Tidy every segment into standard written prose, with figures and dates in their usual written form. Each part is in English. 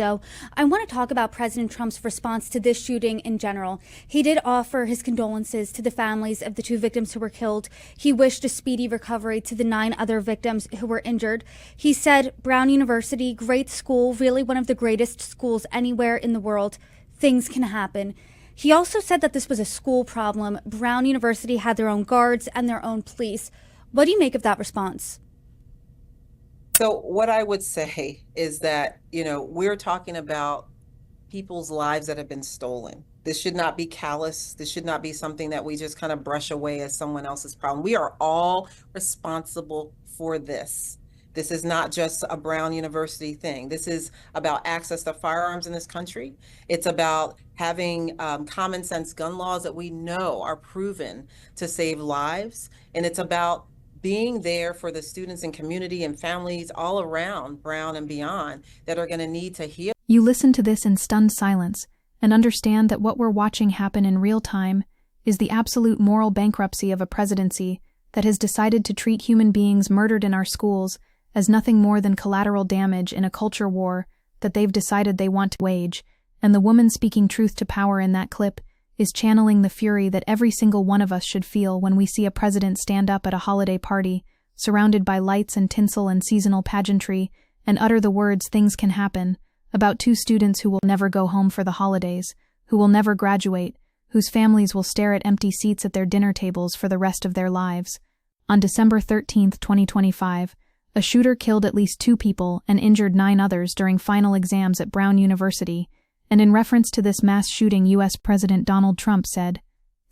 though, I want to talk about President Trump's response to this shooting in general. He did offer his condolences to the families of the 2 victims who were killed. He wished a speedy recovery to the 9 other victims who were injured. He said, Brown University, great school, really one of the greatest schools anywhere in the world. Things can happen. He also said that this was a school problem. Brown University had their own guards and their own police. What do you make of that response? So what I would say is that, we're talking about people's lives that have been stolen. This should not be callous. This should not be something that we just kind of brush away as someone else's problem. We are all responsible for this. This is not just a Brown University thing. This is about access to firearms in this country. It's about having common sense gun laws that we know are proven to save lives. And it's about being there for the students and community and families all around Brown and beyond that are going to need to heal. You listen to this in stunned silence and understand that what we're watching happen in real time is the absolute moral bankruptcy of a presidency that has decided to treat human beings murdered in our schools as nothing more than collateral damage in a culture war that they've decided they want to wage. And the woman speaking truth to power in that clip is channeling the fury that every single one of us should feel when we see a president stand up at a holiday party, surrounded by lights and tinsel and seasonal pageantry, and utter the words "things can happen" about 2 students who will never go home for the holidays, who will never graduate, whose families will stare at empty seats at their dinner tables for the rest of their lives. On December 13, 2025, a shooter killed at least 2 people and injured 9 others during final exams at Brown University. And in reference to this mass shooting, U.S. President Donald Trump said,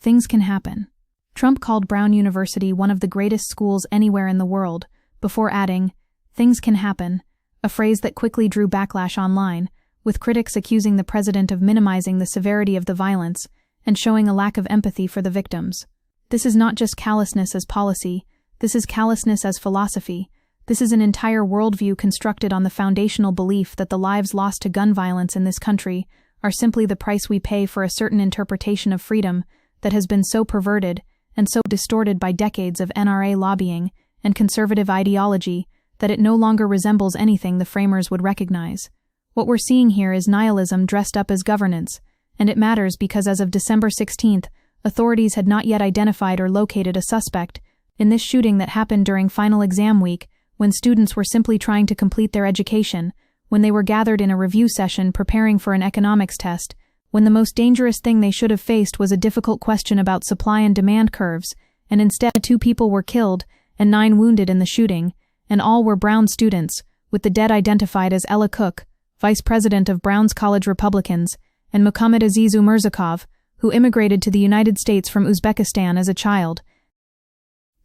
"Things can happen." Trump called Brown University one of the greatest schools anywhere in the world, before adding, "Things can happen," a phrase that quickly drew backlash online, with critics accusing the president of minimizing the severity of the violence and showing a lack of empathy for the victims. This is not just callousness as policy, this is callousness as philosophy. This is an entire worldview constructed on the foundational belief that the lives lost to gun violence in this country are simply the price we pay for a certain interpretation of freedom that has been so perverted and so distorted by decades of NRA lobbying and conservative ideology that it no longer resembles anything the framers would recognize. What we're seeing here is nihilism dressed up as governance, and it matters because as of December 16th, authorities had not yet identified or located a suspect in this shooting that happened during final exam week, when students were simply trying to complete their education, when they were gathered in a review session preparing for an economics test, when the most dangerous thing they should have faced was a difficult question about supply and demand curves, and instead 2 people were killed and 9 wounded in the shooting, and all were Brown students, with the dead identified as Ella Cook, vice president of Brown's College Republicans, and Muhammad Aziz Umirzakov, who immigrated to the United States from Uzbekistan as a child.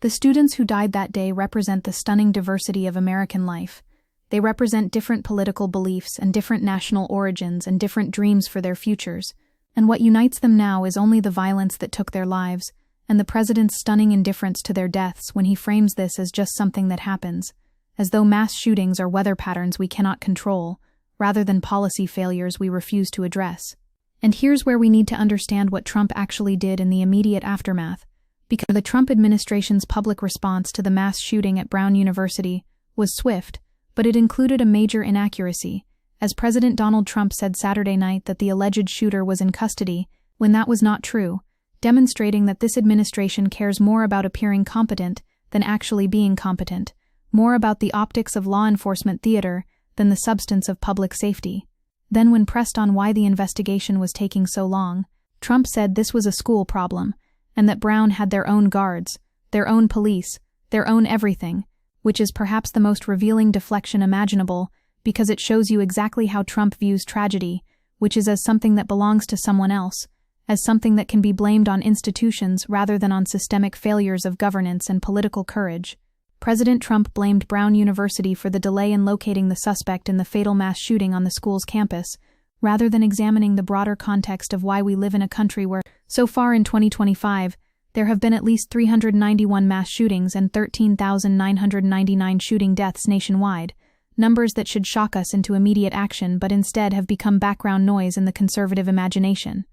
The students who died that day represent the stunning diversity of American life. They represent different political beliefs and different national origins and different dreams for their futures. And what unites them now is only the violence that took their lives, and the president's stunning indifference to their deaths when he frames this as just something that happens, as though mass shootings are weather patterns we cannot control, rather than policy failures we refuse to address. And here's where we need to understand what Trump actually did in the immediate aftermath. Because the Trump administration's public response to the mass shooting at Brown University was swift, but it included a major inaccuracy, as President Donald Trump said Saturday night that the alleged shooter was in custody, when that was not true, demonstrating that this administration cares more about appearing competent than actually being competent, more about the optics of law enforcement theater than the substance of public safety. Then when pressed on why the investigation was taking so long, Trump said this was a school problem, and that Brown had their own guards, their own police, their own everything, which is perhaps the most revealing deflection imaginable because it shows you exactly how Trump views tragedy, which is as something that belongs to someone else, as something that can be blamed on institutions rather than on systemic failures of governance and political courage. President Trump blamed Brown University for the delay in locating the suspect in the fatal mass shooting on the school's campus, rather than examining the broader context of why we live in a country where, so far in 2025, there have been at least 391 mass shootings and 13,999 shooting deaths nationwide, numbers that should shock us into immediate action but instead have become background noise in the conservative imagination.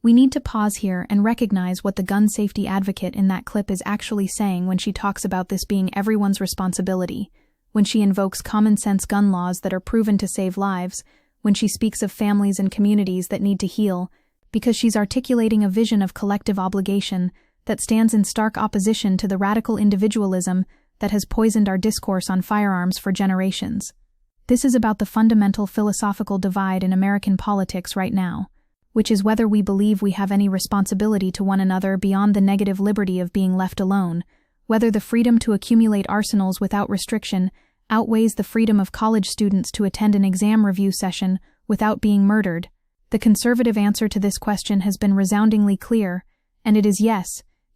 We need to pause here and recognize what the gun safety advocate in that clip is actually saying when she talks about this being everyone's responsibility, when she invokes common-sense gun laws that are proven to save lives, when she speaks of families and communities that need to heal, because she's articulating a vision of collective obligation that stands in stark opposition to the radical individualism that has poisoned our discourse on firearms for generations. This is about the fundamental philosophical divide in American politics right now, which is whether we believe we have any responsibility to one another beyond the negative liberty of being left alone, whether the freedom to accumulate arsenals without restriction outweighs the freedom of college students to attend an exam review session without being murdered. The conservative answer to this question has been resoundingly clear, and it is yes.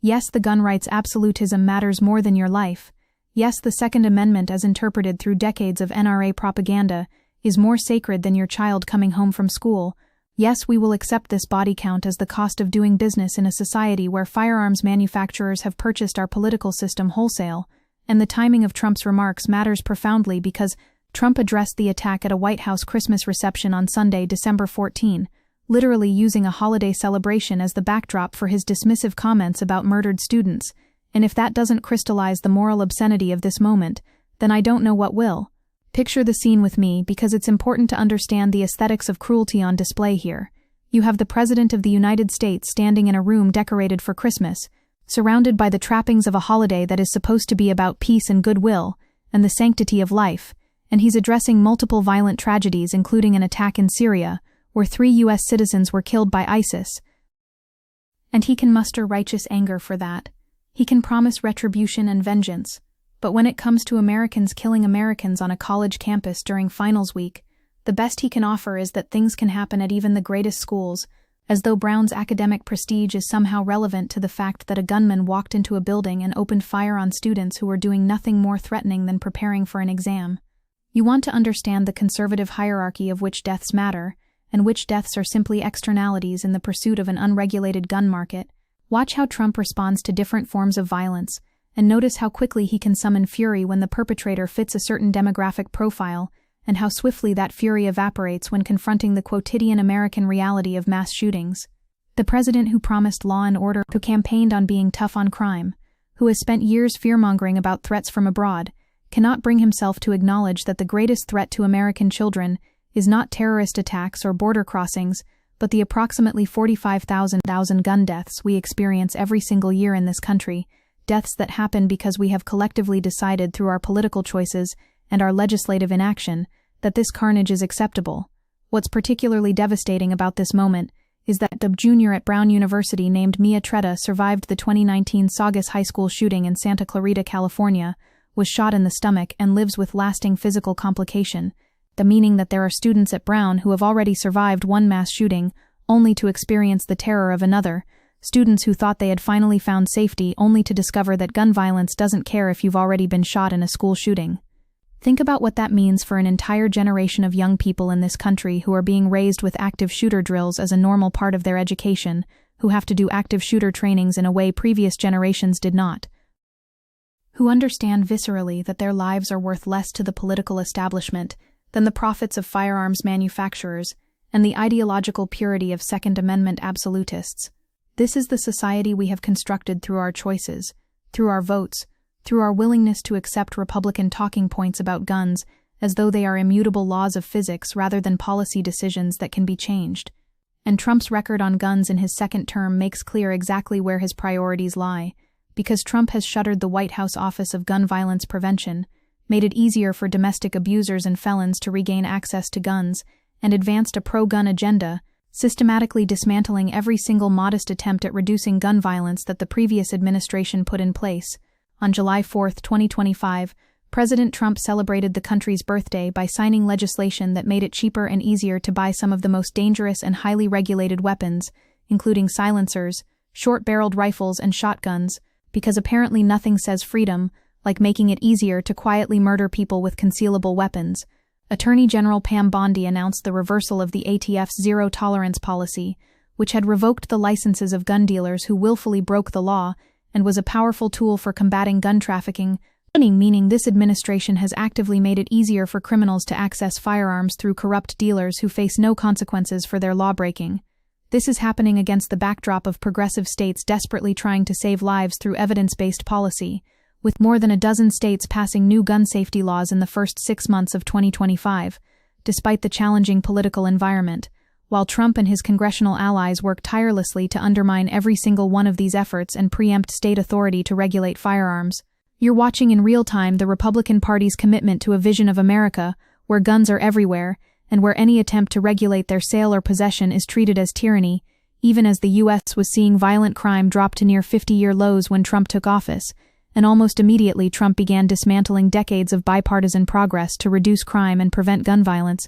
Yes, the gun rights absolutism matters more than your life. Yes, the Second Amendment, as interpreted through decades of NRA propaganda, is more sacred than your child coming home from school. Yes, we will accept this body count as the cost of doing business in a society where firearms manufacturers have purchased our political system wholesale. And the timing of Trump's remarks matters profoundly because Trump addressed the attack at a White House Christmas reception on Sunday, December 14, literally using a holiday celebration as the backdrop for his dismissive comments about murdered students. And if that doesn't crystallize the moral obscenity of this moment, then I don't know what will. Picture the scene with me because it's important to understand the aesthetics of cruelty on display here. You have the President of the United States standing in a room decorated for Christmas, surrounded by the trappings of a holiday that is supposed to be about peace and goodwill, and the sanctity of life, and he's addressing multiple violent tragedies including an attack in Syria, where 3 U.S. citizens were killed by ISIS. And he can muster righteous anger for that. He can promise retribution and vengeance. But when it comes to Americans killing Americans on a college campus during finals week, the best he can offer is that things can happen at even the greatest schools, as though Brown's academic prestige is somehow relevant to the fact that a gunman walked into a building and opened fire on students who were doing nothing more threatening than preparing for an exam. You want to understand the conservative hierarchy of which deaths matter, and which deaths are simply externalities in the pursuit of an unregulated gun market. Watch how Trump responds to different forms of violence, and notice how quickly he can summon fury when the perpetrator fits a certain demographic profile, and how swiftly that fury evaporates when confronting the quotidian American reality of mass shootings. The president who promised law and order, who campaigned on being tough on crime, who has spent years fearmongering about threats from abroad, cannot bring himself to acknowledge that the greatest threat to American children is not terrorist attacks or border crossings, but the approximately 45,000 gun deaths we experience every single year in this country, deaths that happen because we have collectively decided through our political choices and our legislative inaction that this carnage is acceptable. What's particularly devastating about this moment is that the junior at Brown University named Mia Tretta survived the 2019 Saugus High School shooting in Santa Clarita, California, was shot in the stomach and lives with lasting physical complication, the meaning that there are students at Brown who have already survived one mass shooting only to experience the terror of another, students who thought they had finally found safety only to discover that gun violence doesn't care if you've already been shot in a school shooting. Think about what that means for an entire generation of young people in this country who are being raised with active shooter drills as a normal part of their education, who have to do active shooter trainings in a way previous generations did not, who understand viscerally that their lives are worth less to the political establishment than the profits of firearms manufacturers and the ideological purity of Second Amendment absolutists. This is the society we have constructed through our choices, through our votes, through our willingness to accept Republican talking points about guns as though they are immutable laws of physics rather than policy decisions that can be changed. And Trump's record on guns in his second term makes clear exactly where his priorities lie, because Trump has shuttered the White House Office of Gun Violence Prevention, made it easier for domestic abusers and felons to regain access to guns, and advanced a pro-gun agenda, systematically dismantling every single modest attempt at reducing gun violence that the previous administration put in place. On July 4, 2025, President Trump celebrated the country's birthday by signing legislation that made it cheaper and easier to buy some of the most dangerous and highly regulated weapons, including silencers, short-barreled rifles, and shotguns, because apparently nothing says freedom like making it easier to quietly murder people with concealable weapons. Attorney General Pam Bondi announced the reversal of the ATF's zero-tolerance policy, which had revoked the licenses of gun dealers who willfully broke the law and was a powerful tool for combating gun trafficking, meaning this administration has actively made it easier for criminals to access firearms through corrupt dealers who face no consequences for their lawbreaking. This is happening against the backdrop of progressive states desperately trying to save lives through evidence-based policy, with more than a dozen states passing new gun safety laws in the first 6 months of 2025, despite the challenging political environment, while Trump and his congressional allies work tirelessly to undermine every single one of these efforts and preempt state authority to regulate firearms. You're watching in real time the Republican Party's commitment to a vision of America where guns are everywhere and where any attempt to regulate their sale or possession is treated as tyranny, even as the U.S. was seeing violent crime drop to near 50-year lows when Trump took office, and almost immediately Trump began dismantling decades of bipartisan progress to reduce crime and prevent gun violence.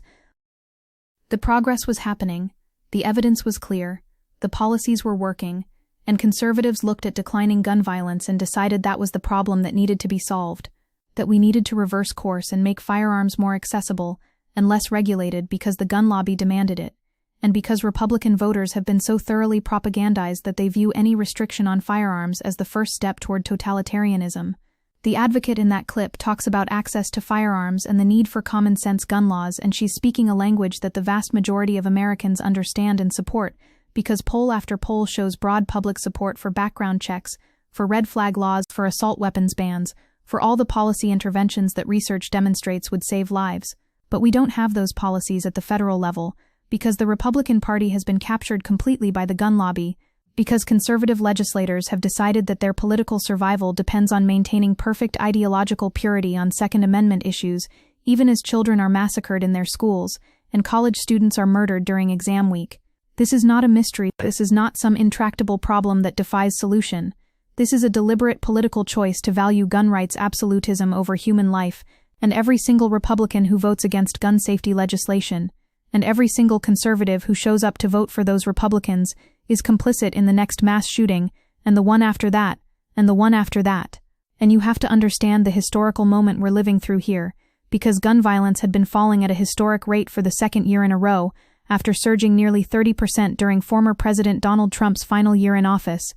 The progress was happening, the evidence was clear, the policies were working, and conservatives looked at declining gun violence and decided that was the problem that needed to be solved, that we needed to reverse course and make firearms more accessible and less regulated because the gun lobby demanded it, and because Republican voters have been so thoroughly propagandized that they view any restriction on firearms as the first step toward totalitarianism. The advocate in that clip talks about access to firearms and the need for common-sense gun laws, and she's speaking a language that the vast majority of Americans understand and support, because poll after poll shows broad public support for background checks, for red flag laws, for assault weapons bans, for all the policy interventions that research demonstrates would save lives. But we don't have those policies at the federal level, because the Republican Party has been captured completely by the gun lobby, because conservative legislators have decided that their political survival depends on maintaining perfect ideological purity on Second Amendment issues, even as children are massacred in their schools, and college students are murdered during exam week. This is not a mystery. This is not some intractable problem that defies solution. This is a deliberate political choice to value gun rights absolutism over human life, and every single Republican who votes against gun safety legislation, and every single conservative who shows up to vote for those Republicans, is complicit in the next mass shooting, and the one after that, and the one after that. And you have to understand the historical moment we're living through here, because gun violence had been falling at a historic rate for the second year in a row, after surging nearly 30% during former President Donald Trump's final year in office,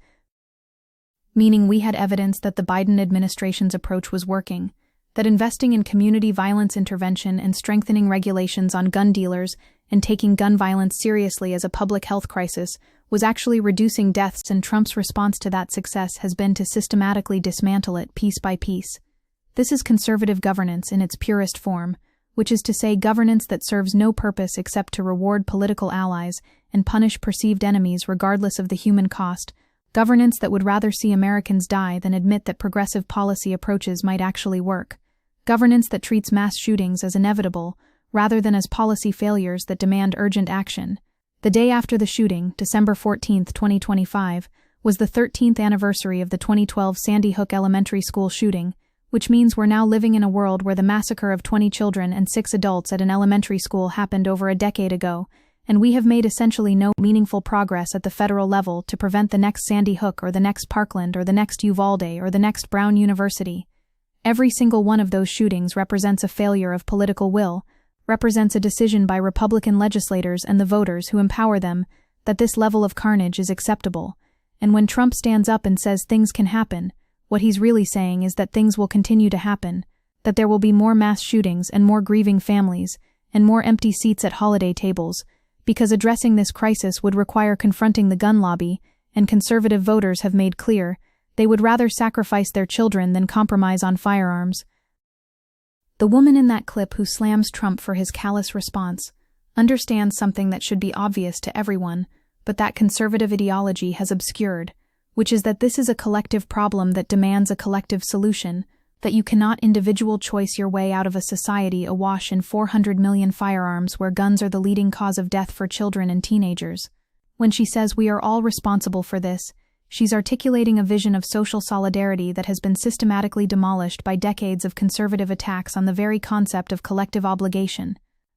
meaning we had evidence that the Biden administration's approach was working, that investing in community violence intervention and strengthening regulations on gun dealers and taking gun violence seriously as a public health crisis was actually reducing deaths, and Trump's response to that success has been to systematically dismantle it piece by piece. This is conservative governance in its purest form, which is to say governance that serves no purpose except to reward political allies and punish perceived enemies regardless of the human cost, governance that would rather see Americans die than admit that progressive policy approaches might actually work, governance that treats mass shootings as inevitable rather than as policy failures that demand urgent action. The day after the shooting, December 14, 2025, was the 13th anniversary of the 2012 Sandy Hook Elementary School shooting, which means we're now living in a world where the massacre of 20 children and 6 adults at an elementary school happened over a decade ago, and we have made essentially no meaningful progress at the federal level to prevent the next Sandy Hook or the next Parkland or the next Uvalde or the next Brown University. Every single one of those shootings represents a failure of political will, represents a decision by Republican legislators and the voters who empower them that this level of carnage is acceptable. And when Trump stands up and says things can happen, what he's really saying is that things will continue to happen, that there will be more mass shootings and more grieving families, and more empty seats at holiday tables, because addressing this crisis would require confronting the gun lobby, and conservative voters have made clear they would rather sacrifice their children than compromise on firearms. The woman in that clip who slams Trump for his callous response understands something that should be obvious to everyone, but that conservative ideology has obscured, which is that this is a collective problem that demands a collective solution, that you cannot individual choice your way out of a society awash in 400 million firearms where guns are the leading cause of death for children and teenagers. When she says we are all responsible for this, she's articulating a vision of social solidarity that has been systematically demolished by decades of conservative attacks on the very concept of collective obligation.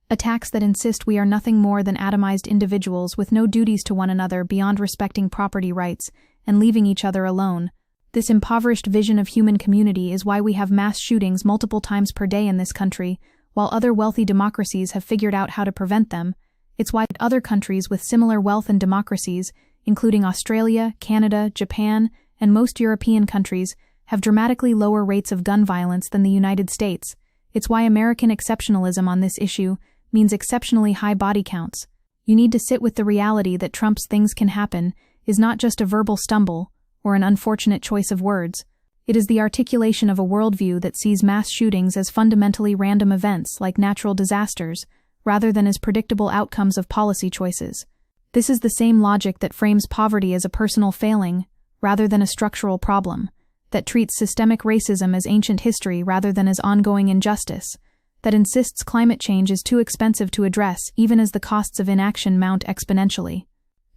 Attacks that insist we are nothing more than atomized individuals with no duties to one another beyond respecting property rights and leaving each other alone. This impoverished vision of human community is why we have mass shootings multiple times per day in this country, while other wealthy democracies have figured out how to prevent them. It's why other countries with similar wealth and democracies, including Australia, Canada, Japan, and most European countries, have dramatically lower rates of gun violence than the United States. It's why American exceptionalism on this issue means exceptionally high body counts. You need to sit with the reality that Trump's "things can happen" is not just a verbal stumble or an unfortunate choice of words. It is the articulation of a worldview that sees mass shootings as fundamentally random events like natural disasters, rather than as predictable outcomes of policy choices. This is the same logic that frames poverty as a personal failing, rather than a structural problem, that treats systemic racism as ancient history rather than as ongoing injustice, that insists climate change is too expensive to address even as the costs of inaction mount exponentially.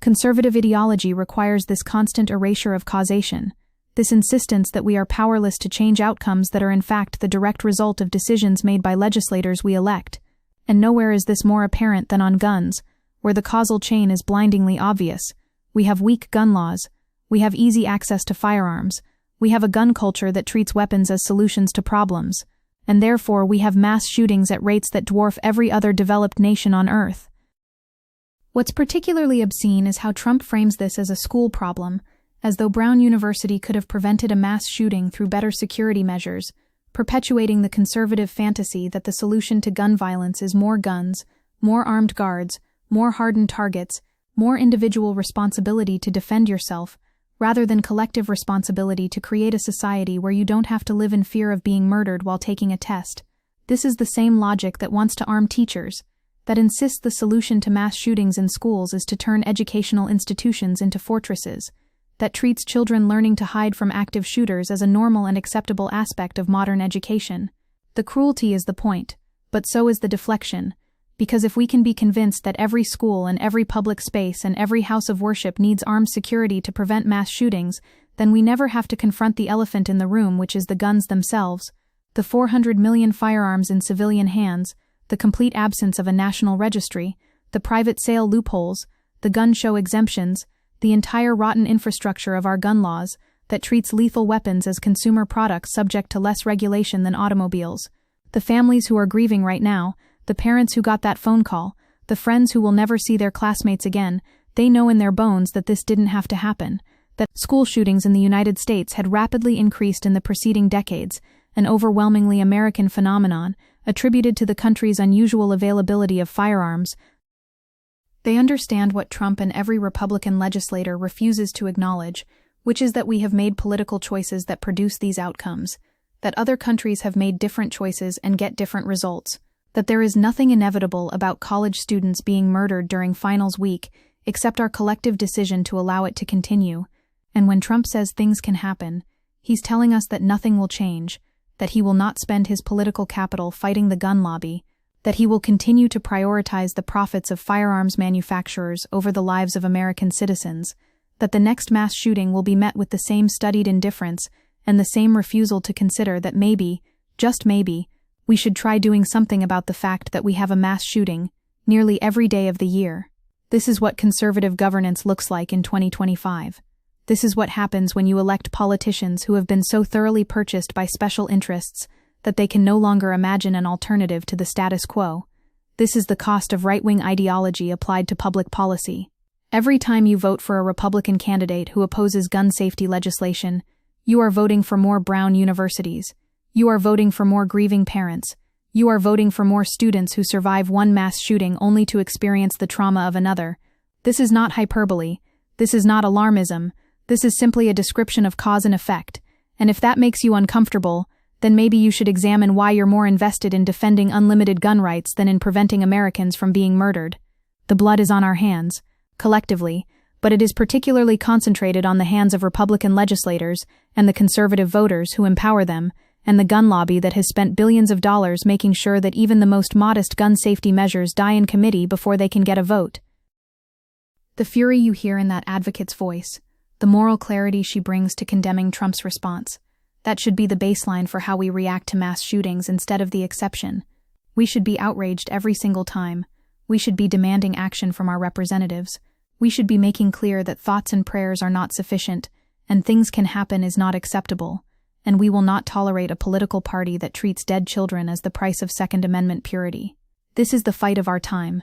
Conservative ideology requires this constant erasure of causation, this insistence that we are powerless to change outcomes that are in fact the direct result of decisions made by legislators we elect. And nowhere is this more apparent than on guns, where the causal chain is blindingly obvious. We have weak gun laws, we have easy access to firearms, we have a gun culture that treats weapons as solutions to problems, and therefore we have mass shootings at rates that dwarf every other developed nation on Earth. What's particularly obscene is how Trump frames this as a school problem, as though Brown University could have prevented a mass shooting through better security measures, perpetuating the conservative fantasy that the solution to gun violence is more guns, more armed guards, more hardened targets, more individual responsibility to defend yourself, rather than collective responsibility to create a society where you don't have to live in fear of being murdered while taking a test. This is the same logic that wants to arm teachers, that insists the solution to mass shootings in schools is to turn educational institutions into fortresses, that treats children learning to hide from active shooters as a normal and acceptable aspect of modern education. The cruelty is the point, but so is the deflection, because if we can be convinced that every school and every public space and every house of worship needs armed security to prevent mass shootings, then we never have to confront the elephant in the room, which is the guns themselves, the 400 million firearms in civilian hands, the complete absence of a national registry, the private sale loopholes, the gun show exemptions, the entire rotten infrastructure of our gun laws that treats lethal weapons as consumer products subject to less regulation than automobiles, the families who are grieving right now, the parents who got that phone call, the friends who will never see their classmates again, they know in their bones that this didn't have to happen, that school shootings in the United States had rapidly increased in the preceding decades, an overwhelmingly American phenomenon attributed to the country's unusual availability of firearms. They understand what Trump and every Republican legislator refuses to acknowledge, which is that we have made political choices that produce these outcomes, that other countries have made different choices and get different results, that there is nothing inevitable about college students being murdered during finals week except our collective decision to allow it to continue. And when Trump says things can happen, he's telling us that nothing will change, that he will not spend his political capital fighting the gun lobby, that he will continue to prioritize the profits of firearms manufacturers over the lives of American citizens, that the next mass shooting will be met with the same studied indifference and the same refusal to consider that maybe, just maybe, we should try doing something about the fact that we have a mass shooting nearly every day of the year. This is what conservative governance looks like in 2025. This is what happens when you elect politicians who have been so thoroughly purchased by special interests that they can no longer imagine an alternative to the status quo. This is the cost of right-wing ideology applied to public policy. Every time you vote for a Republican candidate who opposes gun safety legislation, you are voting for more Brown universities. You are voting for more grieving parents. You are voting for more students who survive one mass shooting only to experience the trauma of another. This is not hyperbole. This is not alarmism. This is simply a description of cause and effect. And if that makes you uncomfortable, then maybe you should examine why you're more invested in defending unlimited gun rights than in preventing Americans from being murdered. The blood is on our hands, collectively, but it is particularly concentrated on the hands of Republican legislators and the conservative voters who empower them, and the gun lobby that has spent billions of dollars making sure that even the most modest gun safety measures die in committee before they can get a vote. The fury you hear in that advocate's voice, the moral clarity she brings to condemning Trump's response, that should be the baseline for how we react to mass shootings instead of the exception. We should be outraged every single time. We should be demanding action from our representatives. We should be making clear that thoughts and prayers are not sufficient, and things can happen is not acceptable, and we will not tolerate a political party that treats dead children as the price of Second Amendment purity. This is the fight of our time.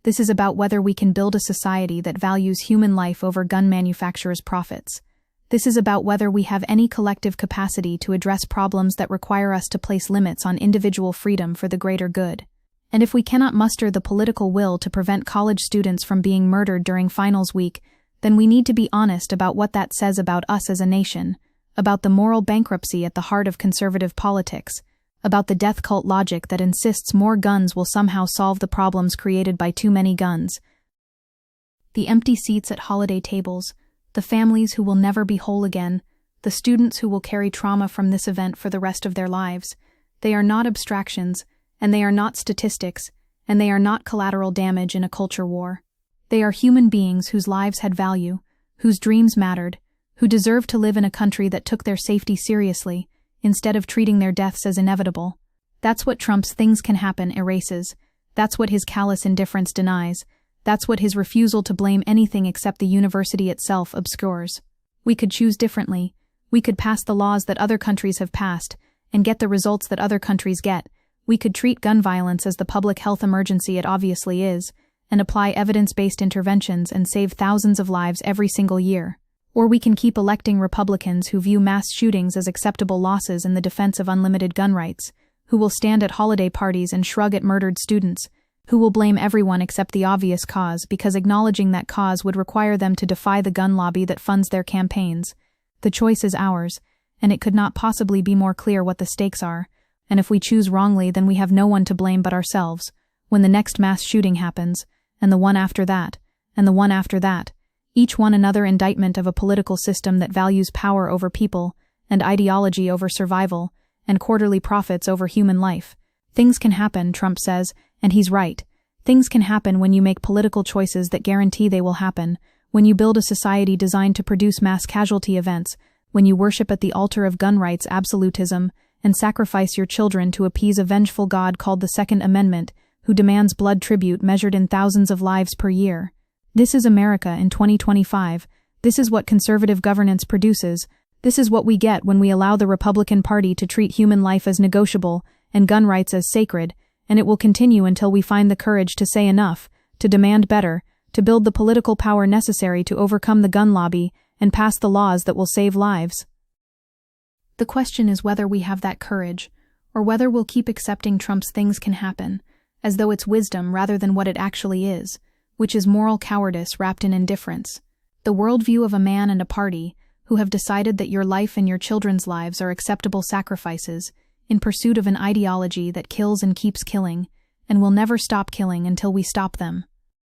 This is about whether we can build a society that values human life over gun manufacturers' profits. This is about whether we have any collective capacity to address problems that require us to place limits on individual freedom for the greater good. And if we cannot muster the political will to prevent college students from being murdered during finals week, then we need to be honest about what that says about us as a nation, about the moral bankruptcy at the heart of conservative politics, about the death cult logic that insists more guns will somehow solve the problems created by too many guns. The empty seats at holiday tables, the families who will never be whole again, the students who will carry trauma from this event for the rest of their lives. They are not abstractions, and they are not statistics, and they are not collateral damage in a culture war. They are human beings whose lives had value, whose dreams mattered, who deserve to live in a country that took their safety seriously, instead of treating their deaths as inevitable. That's what Trump's "things can happen" erases. That's what his callous indifference denies. That's what his refusal to blame anything except the university itself obscures. We could choose differently. We could pass the laws that other countries have passed, and get the results that other countries get. We could treat gun violence as the public health emergency it obviously is, and apply evidence-based interventions and save thousands of lives every single year. Or we can keep electing Republicans who view mass shootings as acceptable losses in the defense of unlimited gun rights, who will stand at holiday parties and shrug at murdered students, who will blame everyone except the obvious cause because acknowledging that cause would require them to defy the gun lobby that funds their campaigns. The choice is ours, and it could not possibly be more clear what the stakes are, and if we choose wrongly then we have no one to blame but ourselves, when the next mass shooting happens, and the one after that, and the one after that, each one another indictment of a political system that values power over people, and ideology over survival, and quarterly profits over human life. Things can happen, Trump says, and he's right. Things can happen when you make political choices that guarantee they will happen, when you build a society designed to produce mass casualty events, when you worship at the altar of gun rights absolutism, and sacrifice your children to appease a vengeful God called the Second Amendment, who demands blood tribute measured in thousands of lives per year. This is America in 2025. This is what conservative governance produces. This is what we get when we allow the Republican Party to treat human life as negotiable and gun rights as sacred, and it will continue until we find the courage to say enough, to demand better, to build the political power necessary to overcome the gun lobby and pass the laws that will save lives. The question is whether we have that courage, or whether we'll keep accepting Trump's "things can happen," as though it's wisdom rather than what it actually is, which is moral cowardice wrapped in indifference. The worldview of a man and a party who have decided that your life and your children's lives are acceptable sacrifices in pursuit of an ideology that kills and keeps killing, and will never stop killing until we stop them.